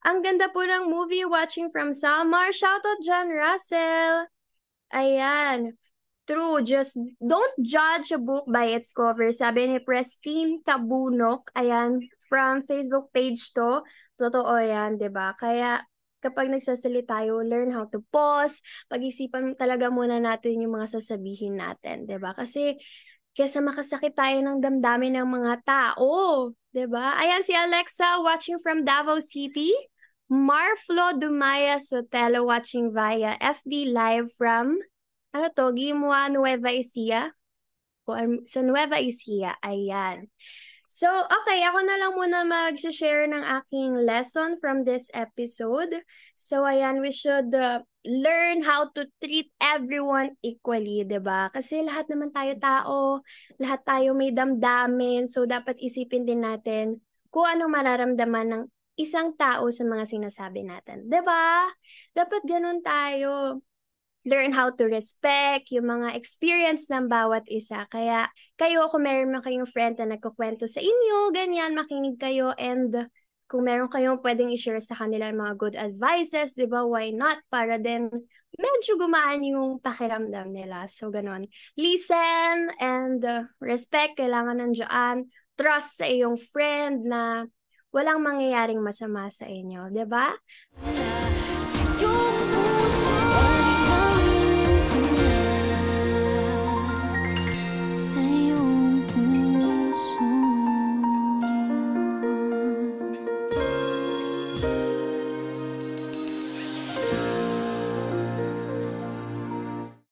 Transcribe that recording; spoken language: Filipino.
Ang ganda po ng movie watching from Samar. Shoutout John Russell. Ayan. True, just don't judge a book by its cover. Sabi ni Prestine Kabunok, ayan, from Facebook page to. Totoo yan, di ba? Kaya kapag nagsasalita tayo, learn how to pause. Pag-isipan talaga muna natin yung mga sasabihin natin, di ba? Kasi kesa makasakit tayo ng damdamin ng mga tao, di ba? Ayan si Alexa watching from Davao City. Marflo Dumaya Sotelo watching via FB Live from ano to, Gimwa, Nueva Ecija? O, sa Nueva Ecija, ayan. So, okay, ako na lang muna mag-share ng aking lesson from this episode. So, ayan, we should learn how to treat everyone equally, 'di ba? Kasi lahat naman tayo tao, lahat tayo may damdamin. So, dapat isipin din natin kung anong mararamdaman ng isang tao sa mga sinasabi natin, 'di ba? Dapat ganun tayo, learn how to respect yung mga experience ng bawat isa. Kaya kayo, kung meron na kayong friend na nagkukwento sa inyo, ganyan, makinig kayo, and kung meron kayong pwedeng i-share sa kanila mga good advices, di ba, why not? Para din medyo gumaan yung pakiramdam nila. So, ganon. Listen and respect, kailangan nandiyan. Trust sa iyong friend na walang mangyayaring masama sa inyo, di ba?